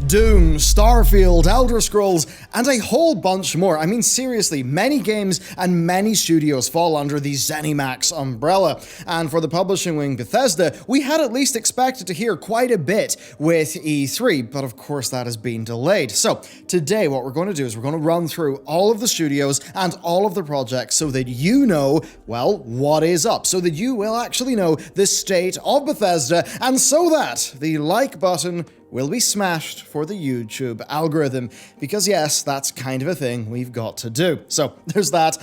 Doom, Starfield, Elder Scrolls, and a whole bunch more. I mean, seriously, many games and many studios fall under the ZeniMax umbrella. And for the publishing wing Bethesda, we had at least expected to hear quite a bit with E3, but of course that has been delayed. So today what we're going to do is we're going to run through all of the studios and all of the projects so that you know, well, what is up, so that you will actually know the state of Bethesda, and so that the like button will be smashed for the YouTube algorithm, because yes, that's kind of a thing we've got to do. So there's that,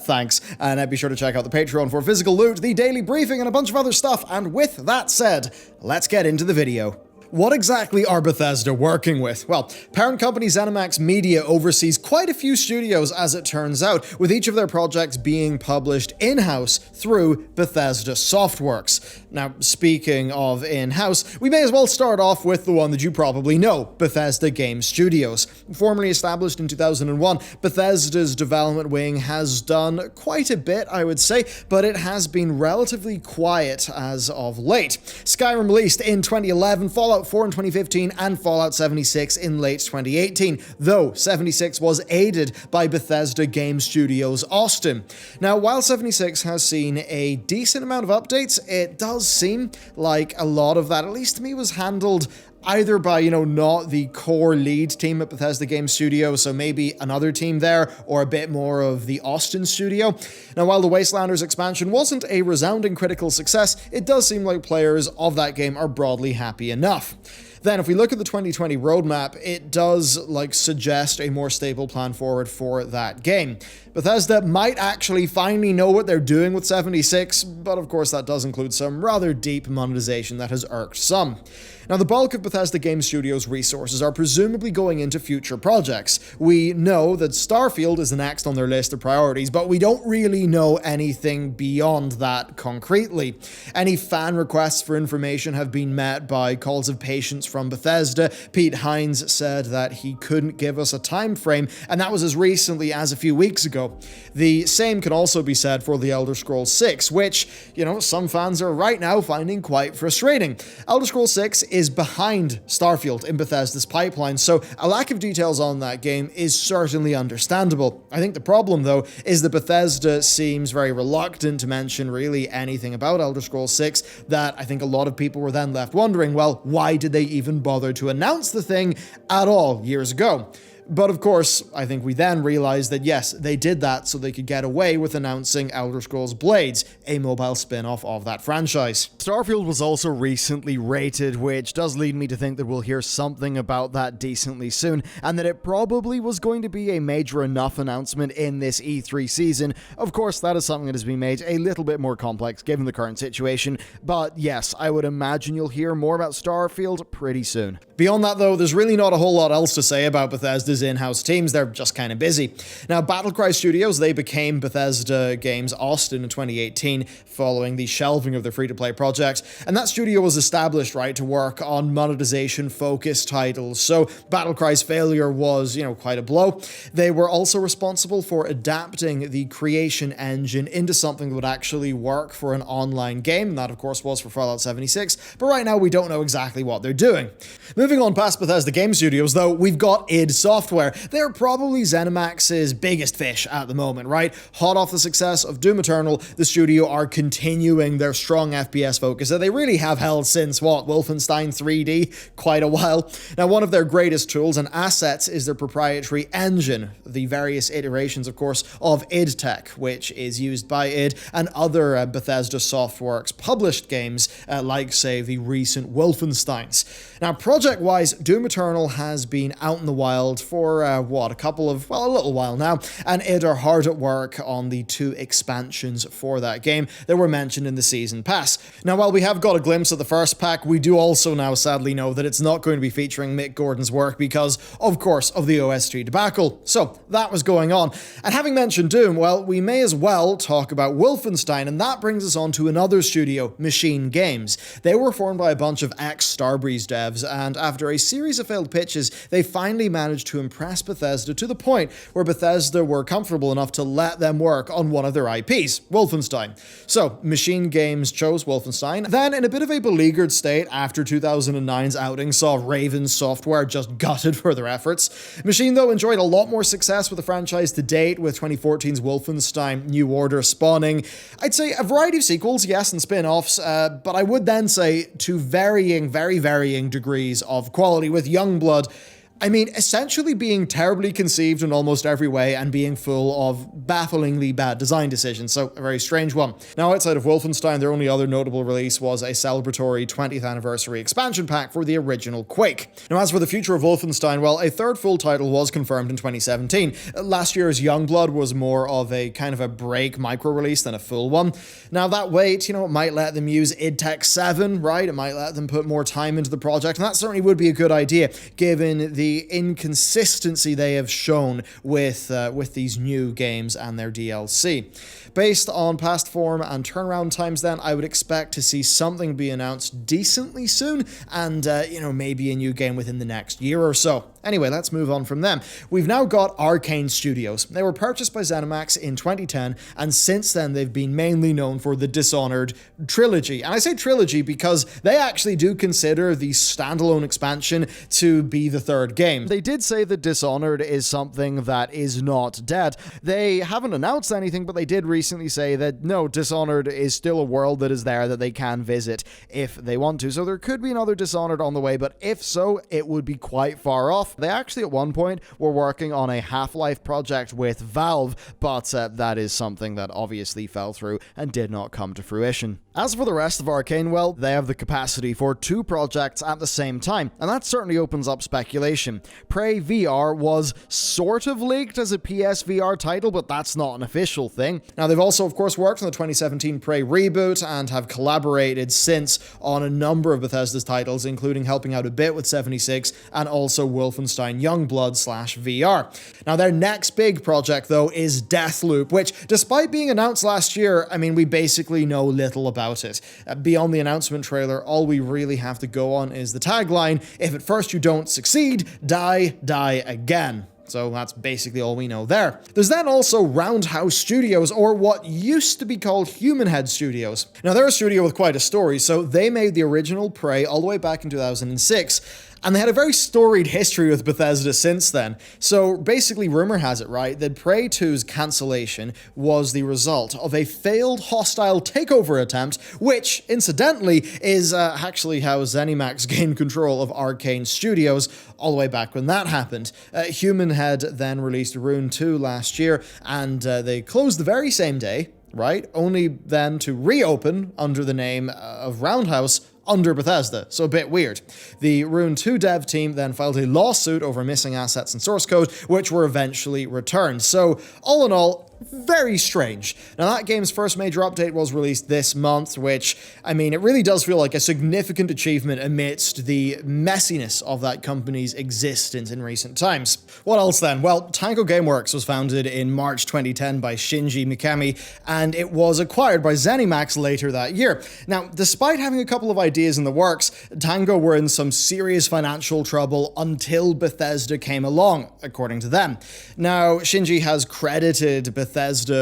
thanks, and be sure to check out the Patreon for physical loot, the daily briefing, and a bunch of other stuff, and with that said, let's get into the video. What exactly are Bethesda working with? Well, parent company ZeniMax Media oversees quite a few studios, as it turns out, with each of their projects being published in-house through Bethesda Software. Now, speaking of in-house, we may as well start off with the one that you probably know, Bethesda Game Studios. Formerly established in 2001, Bethesda's development wing has done quite a bit, I would say, but it has been relatively quiet as of late. Skyrim released in 2011, Fallout 4 in 2015, and Fallout 76 in late 2018, though 76 was aided by Bethesda Game Studios Austin. Now, while 76 has seen a decent amount of updates, it does seem like a lot of that, at least to me, was handled either by, not the core lead team at Bethesda Game Studios, so maybe another team there, or a bit more of the Austin studio. Now, while the Wastelanders expansion wasn't a resounding critical success, it does seem like players of that game are broadly happy enough. Then, if we look at the 2020 roadmap, it does, suggest a more stable plan forward for that game. Bethesda might actually finally know what they're doing with 76, but of course that does include some rather deep monetization that has irked some. Now, the bulk of Bethesda Game Studios' resources are presumably going into future projects. We know that Starfield is the next on their list of priorities, but we don't really know anything beyond that concretely. Any fan requests for information have been met by calls of patience from Bethesda. Pete Hines said that he couldn't give us a time frame, and that was as recently as a few weeks ago. The same can also be said for the Elder Scrolls 6, which, some fans are right now finding quite frustrating. Elder Scrolls 6 is behind Starfield in Bethesda's pipeline, so a lack of details on that game is certainly understandable. I think the problem, though, is that Bethesda seems very reluctant to mention really anything about Elder Scrolls 6, that I think a lot of people were then left wondering, well, why did they even bother to announce the thing at all years ago? But of course, I think we then realized that yes, they did that so they could get away with announcing Elder Scrolls Blades, a mobile spin-off of that franchise. Starfield was also recently rated, which does lead me to think that we'll hear something about that decently soon, and that it probably was going to be a major enough announcement in this E3 season. Of course, that is something that has been made a little bit more complex given the current situation, but yes, I would imagine you'll hear more about Starfield pretty soon. Beyond that, though, there's really not a whole lot else to say about Bethesda's in-house teams. They're just kind of busy. Now, Battlecry Studios, they became Bethesda Games Austin in 2018 following the shelving of their free-to-play project, and that studio was established, to work on monetization-focused titles, so Battlecry's failure was, quite a blow. They were also responsible for adapting the creation engine into something that would actually work for an online game, and that, of course, was for Fallout 76, but right now we don't know exactly what they're doing. Moving on past Bethesda Game Studios, though, we've got id Software. They're probably ZeniMax's biggest fish at the moment, right? Hot off the success of Doom Eternal, the studio are continuing their strong FPS focus that they really have held since, Wolfenstein 3D? Quite a while. Now, one of their greatest tools and assets is their proprietary engine, the various iterations, of course, of id Tech, which is used by id and other Bethesda Softworks published games, like, say, the recent Wolfensteins. Now, project-wise, Doom Eternal has been out in the wild for, a little while now, and id are hard at work on the 2 expansions for that game that were mentioned in the season pass. Now, while we have got a glimpse of the first pack, we do also now sadly know that it's not going to be featuring Mick Gordon's work because, of course, of the OST debacle. So, that was going on. And having mentioned Doom, well, we may as well talk about Wolfenstein, and that brings us on to another studio, Machine Games. They were formed by a bunch of ex-Starbreeze devs, and after a series of failed pitches, they finally managed to impress Bethesda to the point where Bethesda were comfortable enough to let them work on one of their IPs, Wolfenstein. So, Machine Games chose Wolfenstein. Then, in a bit of a beleaguered state after 2009's outing saw Raven Software just gutted for their efforts, Machine, though, enjoyed a lot more success with the franchise to date, with 2014's Wolfenstein New Order spawning, I'd say, a variety of sequels, yes, and spin-offs, but I would then say to very varying degrees of quality, with Youngblood, I mean, essentially being terribly conceived in almost every way and being full of bafflingly bad design decisions, so a very strange one. Now, outside of Wolfenstein, their only other notable release was a celebratory 20th anniversary expansion pack for the original Quake. Now, as for the future of Wolfenstein, well, a third full title was confirmed in 2017. Last year's Youngblood was more of a kind of a break micro-release than a full one. Now, that wait, it might let them use id Tech 7, right? It might let them put more time into the project, and that certainly would be a good idea, given the inconsistency they have shown with these new games and their DLC. Based on past form and turnaround times then, I would expect to see something be announced decently soon, and maybe a new game within the next year or so. Anyway, let's move on from them. We've now got Arkane Studios. They were purchased by ZeniMax in 2010, and since then they've been mainly known for the Dishonored trilogy. And I say trilogy because they actually do consider the standalone expansion to be the third game. They did say that Dishonored is something that is not dead. They haven't announced anything, but they did recently say that no, Dishonored is still a world that is there that they can visit if they want to. So there could be another Dishonored on the way, but if so, it would be quite far off. They actually at one point were working on a Half-Life project with Valve, but that is something that obviously fell through and did not come to fruition. As for the rest of Arkane, well, they have the capacity for 2 projects at the same time, and that certainly opens up speculation. Prey VR was sort of leaked as a PSVR title, but that's not an official thing. Now, they've also, of course, worked on the 2017 Prey reboot and have collaborated since on a number of Bethesda's titles, including helping out a bit with 76 and also Wolfenstein Youngblood/VR. Now, their next big project, though, is Deathloop, which, despite being announced last year, I mean, we basically know little about it. Beyond the announcement trailer, all we really have to go on is the tagline, "If at first you don't succeed, die again." So that's basically all we know there. There's then also Roundhouse Studios, or what used to be called Human Head Studios. Now, they're a studio with quite a story, so they made the original Prey all the way back in 2006, and they had a very storied history with Bethesda since then. So basically, rumor has it, right, that Prey 2's cancellation was the result of a failed hostile takeover attempt, which, incidentally, is actually how ZeniMax gained control of Arkane Studios all the way back when that happened. Human Head then released Rune 2 last year, and they closed the very same day, right, only then to reopen under the name of Roundhouse under Bethesda, so a bit weird. The Rune 2 dev team then filed a lawsuit over missing assets and source code, which were eventually returned. So, all in all, very strange. Now, that game's first major update was released this month, which, I mean, it really does feel like a significant achievement amidst the messiness of that company's existence in recent times. What else then? Well, Tango Gameworks was founded in March 2010 by Shinji Mikami, and it was acquired by ZeniMax later that year. Now, despite having a couple of ideas in the works, Tango were in some serious financial trouble until Bethesda came along, according to them. Now, Shinji has credited Bethesda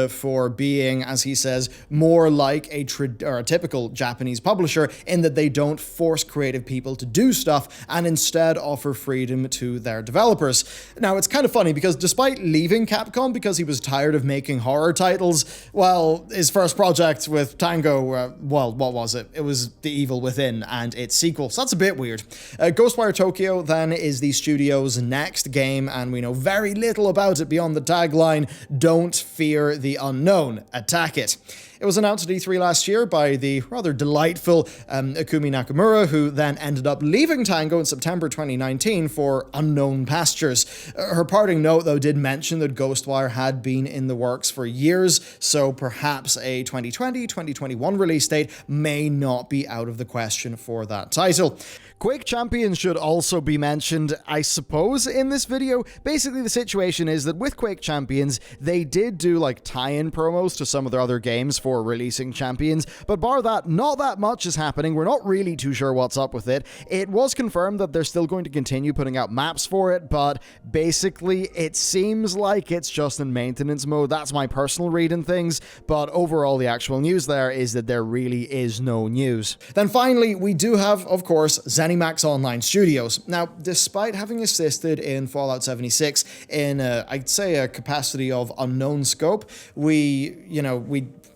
for being, as he says, more like a typical Japanese publisher in that they don't force creative people to do stuff and instead offer freedom to their developers. Now, it's kind of funny because despite leaving Capcom because he was tired of making horror titles, well, his first project with Tango, what was it? It was The Evil Within and its sequel, so that's a bit weird. Ghostwire Tokyo then is the studio's next game, and we know very little about it beyond the tagline, "Don't fear the unknown, attack it." It was announced at E3 last year by the rather delightful Akumi Nakamura, who then ended up leaving Tango in September 2019 for unknown pastures. Her parting note, though, did mention that Ghostwire had been in the works for years, so perhaps a 2020-2021 release date may not be out of the question for that title. Quake Champions should also be mentioned, I suppose, in this video. Basically, the situation is that with Quake Champions, they did do like tie-in promos to some of their other games for before releasing Champions, but bar that, not that much is happening. We're not really too sure what's up with it. It was confirmed that they're still going to continue putting out maps for it, but basically it seems like it's just in maintenance mode. That's my personal read in things, but overall the actual news there is that there really is no news. Then finally, we do have, of course, ZeniMax Online Studios. Now, despite having assisted in Fallout 76 in, I'd say, a capacity of unknown scope, we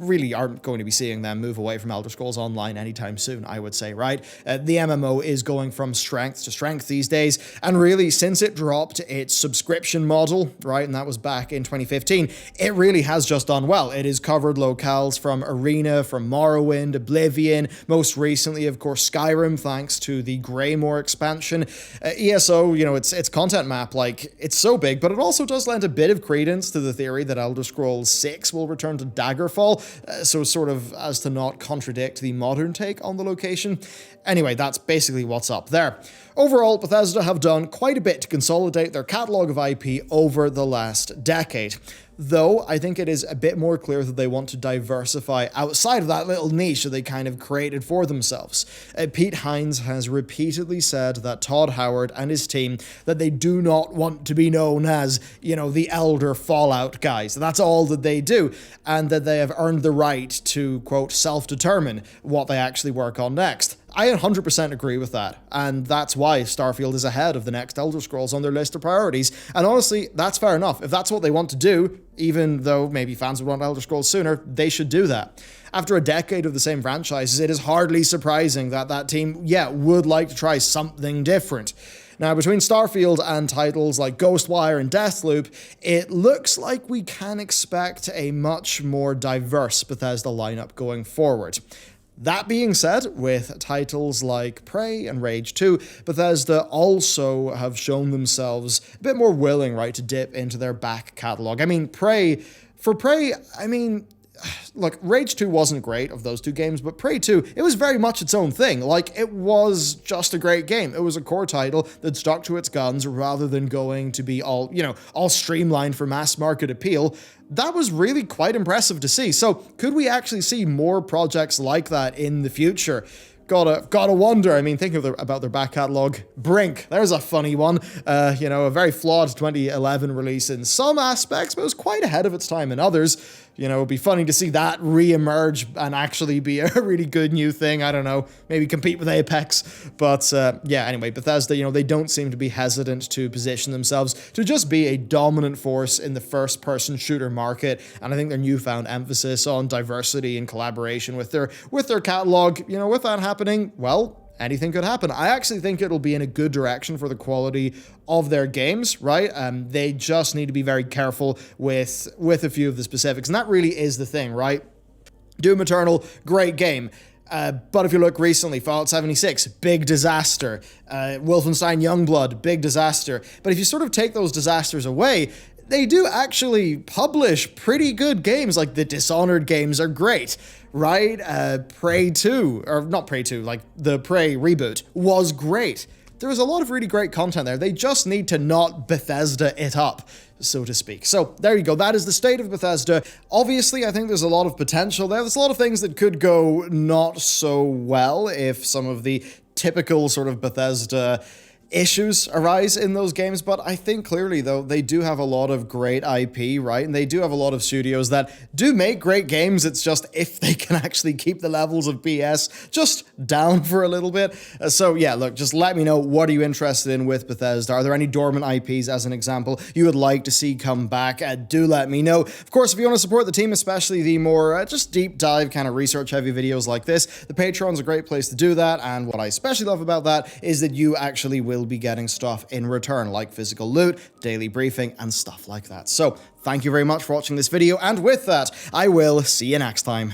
really aren't going to be seeing them move away from Elder Scrolls Online anytime soon, I would say, right? The MMO is going from strength to strength these days, and really, since it dropped its subscription model, right, and that was back in 2015, it really has just done well. It has covered locales from Arena, from Morrowind, Oblivion, most recently, of course, Skyrim, thanks to the Greymore expansion. ESO, its content map, it's so big, but it also does lend a bit of credence to the theory that Elder Scrolls 6 will return to Daggerfall, so sort of as to not contradict the modern take on the location. Anyway, that's basically what's up there. Overall, Bethesda have done quite a bit to consolidate their catalogue of IP over the last decade. Though, I think it is a bit more clear that they want to diversify outside of that little niche that they kind of created for themselves. Pete Hines has repeatedly said that Todd Howard and his team, that they do not want to be known as, the elder Fallout guys. That's all that they do, and that they have earned the right to, quote, self-determine what they actually work on next. I 100% agree with that, and that's why Starfield is ahead of the next Elder Scrolls on their list of priorities, and honestly, that's fair enough. If that's what they want to do, even though maybe fans would want Elder Scrolls sooner, they should do that. After a decade of the same franchises, it is hardly surprising that that team, would like to try something different. Now, between Starfield and titles like Ghostwire and Deathloop, it looks like we can expect a much more diverse Bethesda lineup going forward. That being said, with titles like Prey and Rage 2, Bethesda also have shown themselves a bit more willing, right, to dip into their back catalogue. Look, Rage 2 wasn't great of those two games, but Prey 2, it was very much its own thing. It was just a great game. It was a core title that stuck to its guns rather than going to be all streamlined for mass market appeal. That was really quite impressive to see. So could we actually see more projects like that in the future? Gotta wonder. Think about their back catalogue. Brink, there's a funny one. A very flawed 2011 release in some aspects, but it was quite ahead of its time in others. It'd be funny to see that re-emerge and actually be a really good new thing. I don't know, maybe compete with Apex. But anyway, Bethesda, they don't seem to be hesitant to position themselves to just be a dominant force in the first-person shooter market. And I think their newfound emphasis on diversity and collaboration with their catalog, with that happening, well, anything could happen. I actually think it'll be in a good direction for the quality of their games, right? They just need to be very careful with a few of the specifics, and that really is the thing, right? Doom Eternal, great game. But if you look recently, Fallout 76, big disaster. Wolfenstein Youngblood, big disaster. But if you sort of take those disasters away, they do actually publish pretty good games. The Dishonored games are great, right? Prey 2, or not Prey 2, the Prey reboot was great. There was a lot of really great content there. They just need to not Bethesda it up, so to speak. So there you go. That is the state of Bethesda. Obviously, I think there's a lot of potential there. There's a lot of things that could go not so well if some of the typical sort of Bethesda issues arise in those games, but I think clearly, though, they do have a lot of great IP, right? And they do have a lot of studios that do make great games. It's just if they can actually keep the levels of BS just down for a little bit. Look, just let me know, what are you interested in with Bethesda? Are there any dormant IPs, as an example, you would like to see come back? Do let me know. Of course, if you want to support the team, especially the more just deep dive kind of research heavy videos like this, the Patreon's a great place to do that. And what I especially love about that is that you actually will be getting stuff in return, like physical loot, daily briefing, and stuff like that. So thank you very much for watching this video, and with that, I will see you next time.